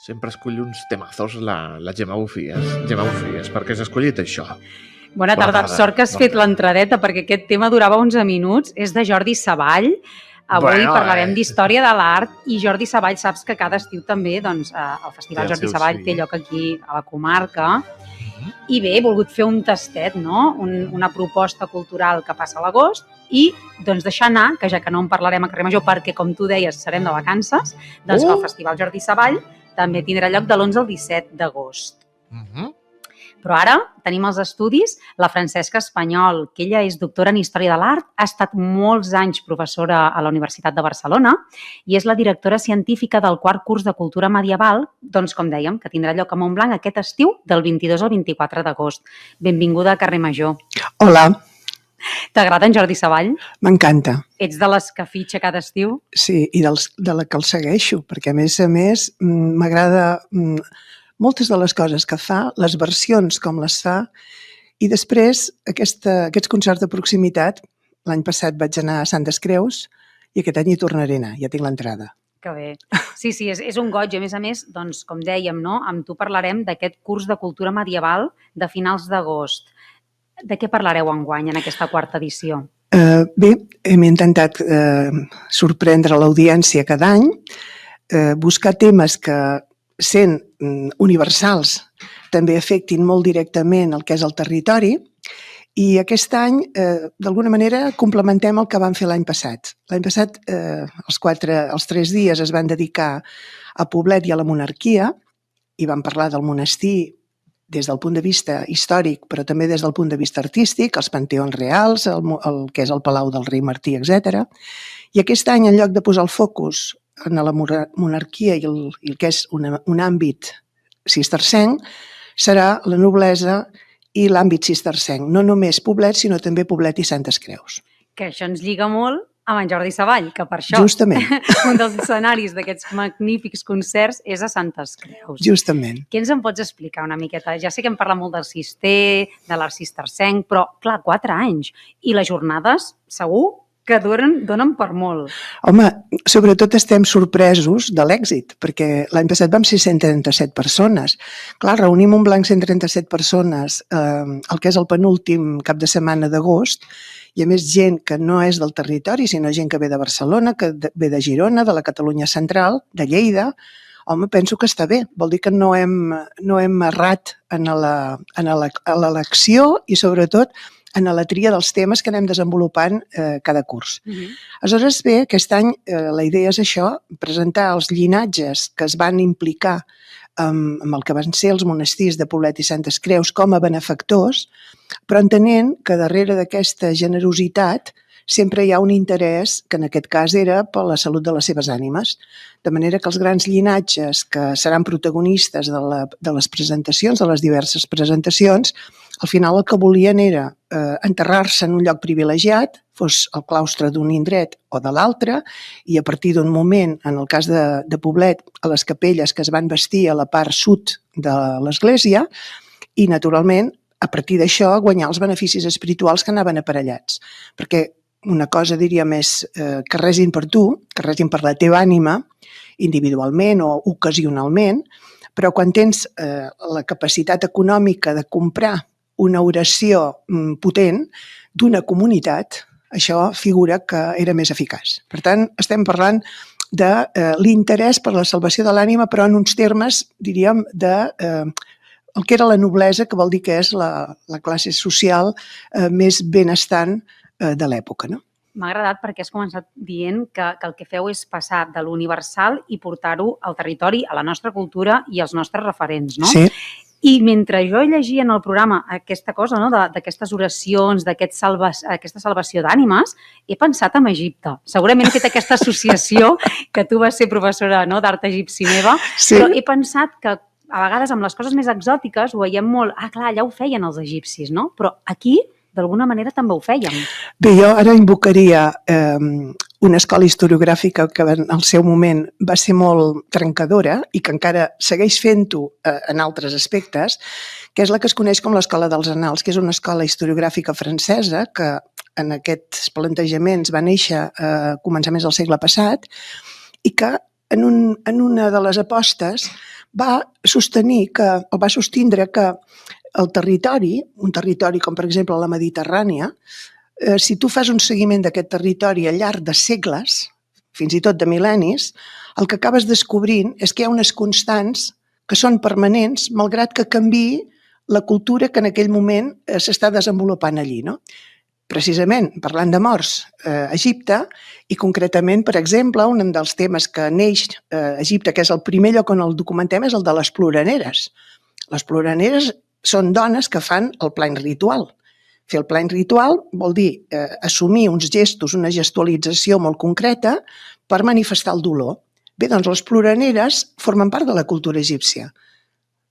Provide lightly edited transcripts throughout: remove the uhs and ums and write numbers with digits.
Sempre escull uns temazos la Gemma Bufies. Gemma Bufies, per què has escollit això? Bona tarda. Sort que has fet l'entradeta, perquè aquest tema durava 11 minuts. És de Jordi Savall. Avui parlarem d'història de l'art i Jordi Savall, saps que cada estiu també el Festival Jordi Savall té lloc aquí a la comarca. I bé, he volgut fer un tastet, no? Una proposta cultural que passa a l'agost i doncs deixar anar, que ja que no en parlarem a Carrer Major perquè, com tu deies, serem de vacances, doncs que el Festival Jordi Savall també tindrà lloc de l'11 al 17 d'agost. Però ara tenim els estudis la Francesca Espanyol, que ella és doctora en Història de l'Art, ha estat molts anys professora a la Universitat de Barcelona i és la directora científica del quart curs de Cultura Medieval, doncs com dèiem, que tindrà lloc a Montblanc aquest estiu del 22 al 24 d'agost. Benvinguda a Carrer Major. Hola. T'agrada en Jordi Savall? M'encanta. Ets de les que fitxa cada estiu? Sí, i de la que el segueixo, perquè a més m'agrada moltes de les coses que fa, les versions com les fa, i després aquests concerts de proximitat. L'any passat vaig anar a Santes Creus i aquest any hi tornaré a anar, ja tinc l'entrada. Que bé. Sí, és un goig. A més, doncs, com dèiem, no? Amb tu parlarem d'aquest curs de cultura medieval de finals d'agost. De què parlareu enguany en aquesta quarta edició? Bé, hem intentat sorprendre l'audiència cada any, buscar temes que, sent universals, també afectin molt directament el que és el territori, i aquest any, d'alguna manera, complementem el que vam fer l'any passat. L'any passat, els 3 dies es van dedicar a Poblet i a la monarquia, i vam parlar del monestir des del punt de vista històric, però també des del punt de vista artístic, els panteons reals, el que és el Palau del Rei Martí, etc. I aquest any, en lloc de posar el focus en la monarquia i el que és un àmbit cistercenc, serà la noblesa i l'àmbit cistercenc. No només Poblet, sinó també Poblet i Santes Creus. Que això ens lliga molt amb en Jordi Savall, que per això justament un dels escenaris d'aquests magnífics concerts és a Santes Creus. Justament. Què ens en pots explicar una miqueta? Ja sé que hem parlat molt del cister, de l'art cistercenc, però, clar, 4 anys. I les jornades, segur que donen per molt. Home, sobretot estem sorpresos de l'èxit, perquè l'any passat vam ser 137 persones. Clar, reunir un blanc 137 persones el que és el penúltim cap de setmana d'agost, i a més gent que no és del territori, sinó gent que ve de Barcelona, que ve de Girona, de la Catalunya central, de Lleida. Home, penso que està bé. Vol dir que no hem errat en l'elecció i, sobretot, en la tria dels temes que anem desenvolupant cada curs. Aleshores, bé, aquest any la idea és això, presentar els llinatges que es van implicar amb el que van ser els monestirs de Poblet i Santes Creus com a benefactors, però entenent que darrere d'aquesta generositat sempre hi ha un interès, que en aquest cas era per la salut de les seves ànimes. De manera que els grans llinatges que seran protagonistes de les presentacions, de les diverses presentacions, al final el que volien era enterrar-se en un lloc privilegiat, fos el claustre d'un indret o de l'altre, i a partir d'un moment, en el cas de Poblet, a les capelles que es van bastir a la part sud de l'església, i naturalment, a partir d'això, guanyar els beneficis espirituals que anaven aparellats. Perquè una cosa, diria, més que resin per tu, que resin per la teva ànima, individualment o ocasionalment, però quan tens la capacitat econòmica de comprar una oració potent d'una comunitat, això figura que era més eficaç. Per tant, estem parlant de l'interès per la salvació de l'ànima, però en uns termes, diríem, de el que era la noblesa, que vol dir que és la classe social més benestant de l'època, no? M'ha agradat perquè has començat dient que el que feu és passar de l'universal i portar-ho al territori, a la nostra cultura i als nostres referents, no? Sí. I mentre jo llegia en el programa aquesta cosa, no? D'aquestes oracions, aquesta salvació d'ànimes, he pensat en Egipte. Segurament he fet aquesta associació, que tu vas ser professora, no? D'art egipci meva, sí. Però he pensat que a vegades amb les coses més exòtiques ho veiem molt, clar, allà ho feien els egipcis, no? Però aquí, d'alguna manera, també ho fèiem. Bé, jo ara invocaria una escola historiogràfica que en el seu moment va ser molt trencadora i que encara segueix fent-ho en altres aspectes, que és la que es coneix com l'Escola dels Annals, que és una escola historiogràfica francesa que en aquests plantejaments va néixer a començaments del segle passat i que en una de les apostes va sostindre que el territori, un territori com per exemple la Mediterrània, si tu fas un seguiment d'aquest territori al llarg de segles, fins i tot de mil·lennis, el que acabes descobrint és que hi ha unes constants que són permanents, malgrat que canviï la cultura que en aquell moment s'està desenvolupant allí, no? Precisament, parlant de morts, Egipte, i concretament, per exemple, un dels temes que neix a Egipte, que és el primer lloc on el documentem, és el de les ploraneres. Les ploraneres són dones que fan el plany ritual. Fer el plany ritual vol dir assumir uns gestos, una gestualització molt concreta per manifestar el dolor. Bé, doncs les ploraneres formen part de la cultura egípcia.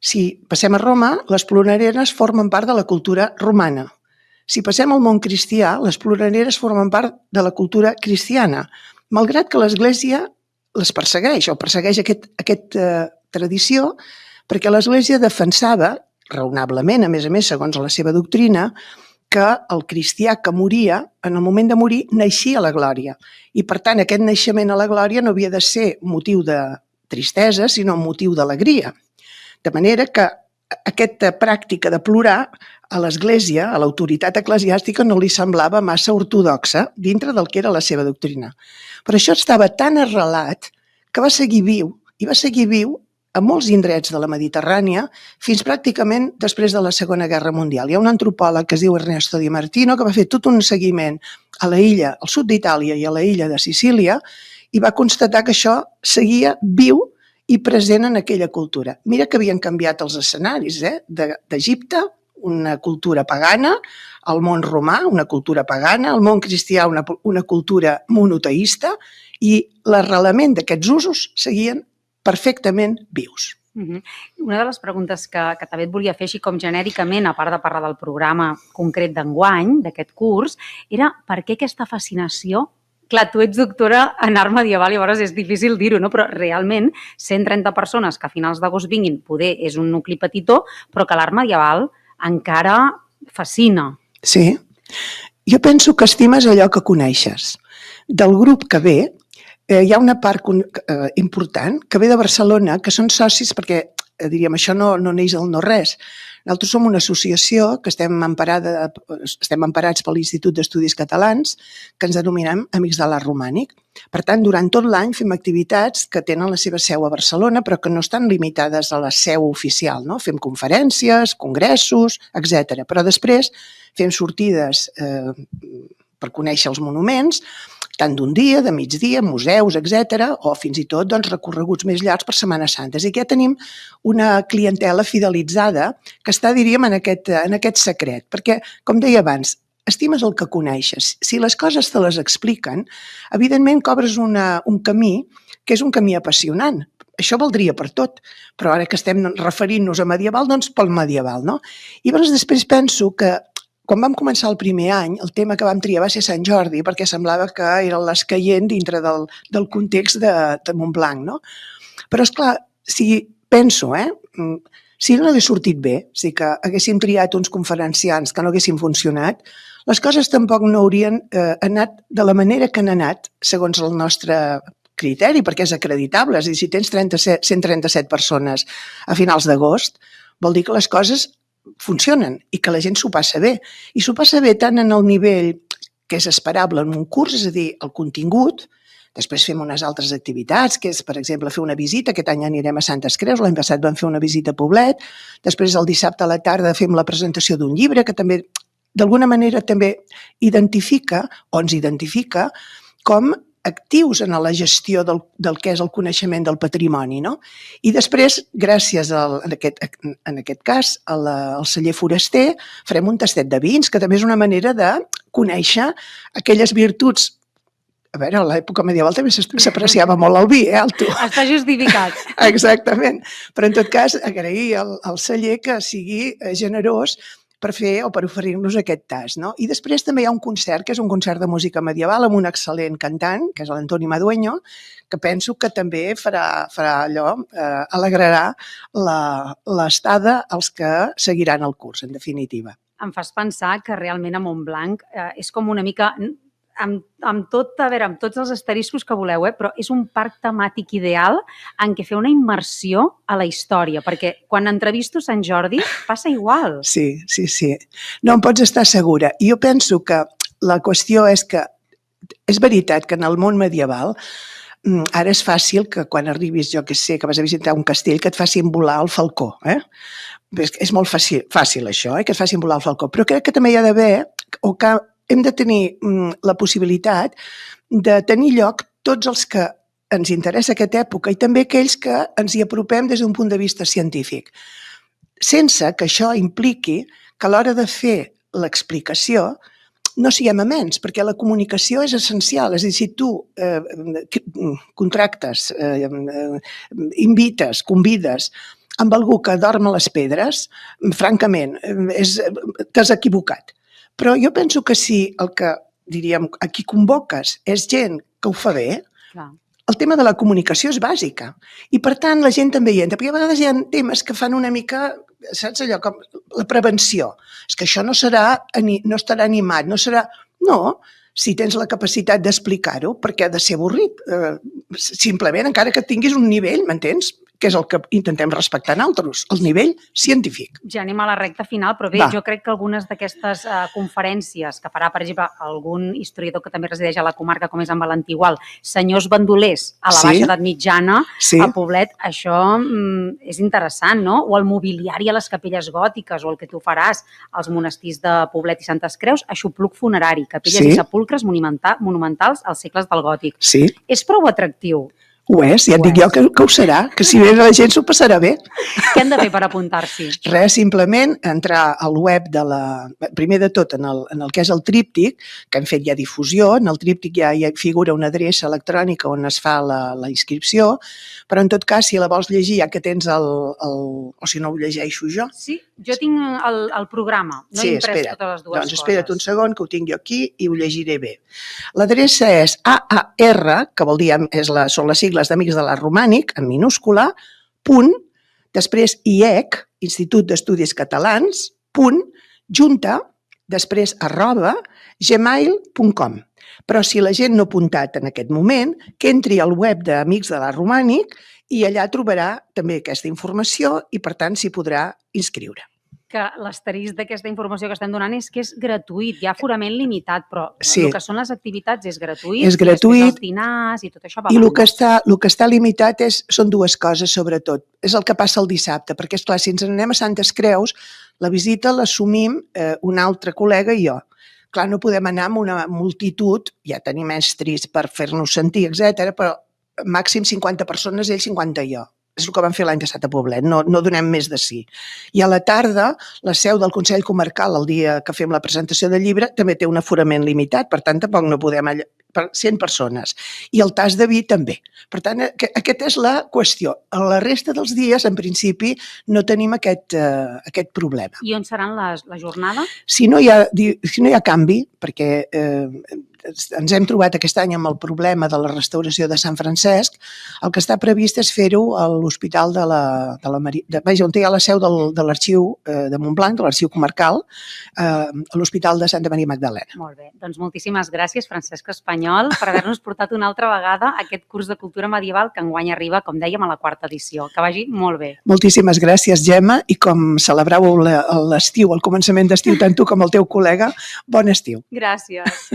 Si passem a Roma, les ploraneres formen part de la cultura romana. Si passem al món cristià, les ploraneres formen part de la cultura cristiana, malgrat que l'Església les persegueix, o persegueix aquesta tradició, perquè l'Església defensava, raonablement, a més, segons la seva doctrina, que el cristià que moria, en el moment de morir, naixia a la glòria. I, per tant, aquest naixement a la glòria no havia de ser motiu de tristesa, sinó motiu d'alegria. De manera que aquesta pràctica de plorar a l'Església, a l'autoritat eclesiàstica, no li semblava massa ortodoxa dintre del que era la seva doctrina. Però això estava tan arrelat que va seguir viu, i va seguir viu a molts indrets de la Mediterrània fins pràcticament després de la Segona Guerra Mundial. Hi ha un antropòleg que es diu Ernesto Di Martino que va fer tot un seguiment a la illa, al sud d'Itàlia i a la illa de Sicília, i va constatar que això seguia viu i present en aquella cultura. Mira que havien canviat els escenaris, d'Egipte, una cultura pagana, al món romà, una cultura pagana, al món cristià, una cultura monoteista, i l'arrelament d'aquests usos seguien perfectament vius. Una de les preguntes que també et volia fer, així com genèricament, a part de parlar del programa concret d'enguany, d'aquest curs, era per què aquesta fascinació. Clar, tu ets doctora en art medieval i llavors és difícil dir-ho, no? Però realment 130 persones que a finals d'agost vinguin, poder és un nucli petitó, però que l'art medieval encara fascina. Sí. Jo penso que estimes allò que coneixes. Del grup que ve, hi ha una part important que ve de Barcelona, que són socis, perquè diríem, això no neix del no-res. Nosaltres som una associació que estem emparats per l'Institut d'Estudis Catalans, que ens denominem Amics de l'Art Romànic. Per tant, durant tot l'any fem activitats que tenen la seva seu a Barcelona, però que no estan limitades a la seu oficial, no? Fem conferències, congressos, etc. Però després fem sortides per conèixer els monuments, tant d'un dia, de migdia, museus, etc., o fins i tot recorreguts més llargs per Setmanes Santes. I aquí ja tenim una clientela fidelitzada que està, diríem, en aquest secret. Perquè, com deia abans, estimes el que coneixes. Si les coses te les expliquen, evidentment cobres un camí que és un camí apassionant. Això valdria per tot, però ara que estem referint-nos a medieval, doncs pel medieval, no? I llavors després penso que quan vam començar el primer any, el tema que vam triar va ser Sant Jordi, perquè semblava que era l'escaient dintre del context de Montblanc, no? Però, esclar, si penso, si no hagués sortit bé, si que haguéssim triat uns conferenciants que no haguessin funcionat, les coses tampoc no haurien anat de la manera que han anat, segons el nostre criteri, perquè és acreditable. És a dir, si tens 137 persones a finals d'agost, vol dir que les coses funcionen i que la gent s'ho passa bé. I s'ho passa bé tant en el nivell que és esperable en un curs, és a dir, el contingut. Després fem unes altres activitats, que és, per exemple, fer una visita. Aquest any anirem a Santes Creus, l'any passat vam fer una visita a Poblet. Després, el dissabte a la tarda, fem la presentació d'un llibre que també, d'alguna manera, també identifica, o ens identifica, com actius en la gestió del que és el coneixement del patrimoni, no? I després, gràcies en aquest cas al celler foraster, farem un tastet de vins, que també és una manera de conèixer aquelles virtuts. A veure, a l'època medieval també s'apreciava molt el vi, Alto? Està justificat. Exactament. Però en tot cas, agrair al celler que sigui generós per fer o per oferir-nos aquest tast, no? I després també hi ha un concert, que és un concert de música medieval amb un excel·lent cantant, que és l'Antoni Madueño, que penso que també farà allò, alegrarà l'estada als que seguiran el curs, en definitiva. Em fas pensar que realment a Montblanc és com una mica amb tots els asteriscos que voleu, però és un parc temàtic ideal en què fer una immersió a la història, perquè quan entrevisto Sant Jordi passa igual. Sí. No en pots estar segura. Jo penso que la qüestió és que és veritat que en el món medieval ara és fàcil que quan arribis, jo què sé, que vas a visitar un castell, que et facin volar el falcó. És molt fàcil això, que et facin volar el falcó. Però crec que també hi ha d'haver, o que hem de tenir la possibilitat de tenir lloc tots els que ens interessa aquesta època i també aquells que ens hi apropem des d'un punt de vista científic. Sense que això impliqui que a l'hora de fer l'explicació no siguem amens, perquè la comunicació és essencial. És a dir, si tu contractes, invites, convides amb algú que dorm a les pedres, francament, t'has equivocat. Però jo penso que si el que, diríem, a qui convoques és gent que ho fa bé, el tema de la comunicació és bàsica. I per tant la gent també hi entra, perquè a vegades hi ha temes que fan una mica, saps allò, com la prevenció. És que això no estarà animat, no serà... No, si tens la capacitat d'explicar-ho, perquè ha de ser avorrit. Simplement, encara que tinguis un nivell, m'entens? Que és el que intentem respectar en altres, el nivell científic. Ja anem a la recta final, però bé, jo crec que algunes d'aquestes conferències que farà, per exemple, algun historiador que també resideix a la comarca, com és en Valentí Gual, senyors bandolers a la Baixa Edat Mitjana, a Poblet, això és interessant, no? O el mobiliari a les capelles gòtiques, o el que tu faràs als monestirs de Poblet i Santes Creus, aixopluc funerari, capelles i sepulcres monumentals als segles del gòtic. És prou atractiu. Ho és, ja et dic jo que ho serà, que si bé la gent s'ho passarà bé. Què hem de fer per apuntar-s'hi? Res, simplement entrar al web de la... Primer de tot, en el que és el tríptic, que hem fet ja difusió, en el tríptic ja hi figura una adreça electrònica on es fa la inscripció, però en tot cas, si la vols llegir, ja que tens o si no ho llegeixo jo. Sí, jo tinc el programa, no he imprès totes les dues coses. Doncs espera't un segon, que ho tinc jo aquí i ho llegiré bé. L'adreça és AAR, que vol dir, són les sigles d'Amics de l'Art Romànic, en minúscula, punt, després IEC, Institut d'Estudis Catalans, punt, junta, després arroba, gmail.com. Però si la gent no ha apuntat en aquest moment, que entri al web d'Amics de l'Art Romànic i allà trobarà també aquesta informació i, per tant, s'hi podrà inscriure. Que l'asterisc d'aquesta informació que estem donant és que és gratuït, hi ha aforament limitat, però el que són les activitats és gratuït. És gratuït. I els dinars i tot això va. I el que està limitat són dues coses, sobretot. És el que passa el dissabte, perquè, esclar, si ens anem a Santes Creus, la visita l'assumim un altre col·lega i jo. Clar, no podem anar amb una multitud, ja tenim estris per fer-nos sentir, etc., però màxim 50 persones, ell 50 i jo. És el que vam fer l'any passat a Poblet, no donem més de sí. I a la tarda, la seu del Consell Comarcal, el dia que fem la presentació del llibre, també té un aforament limitat, per tant, tampoc no podem allà, per 100 persones. I el tas de vi també. Per tant, aquesta és la qüestió. A la resta dels dies, en principi, no tenim aquest problema. I on seran la jornada? Si no hi ha canvi, perquè ens hem trobat aquest any amb el problema de la restauració de Sant Francesc, el que està previst és fer-ho a l'Hospital on hi ha la seu de l'Arxiu de Montblanc, de l'Arxiu Comarcal, a l'Hospital de Santa Maria Magdalena. Molt bé, doncs moltíssimes gràcies, Francesc Espanyol, per haver-nos portat una altra vegada aquest curs de cultura medieval que enguany arriba, com dèiem, a la 4ª edició. Que vagi molt bé. Moltíssimes gràcies, Gemma, i com celebràveu l'estiu, el començament d'estiu, tant tu com el teu col·lega, bon estiu. Gràcies.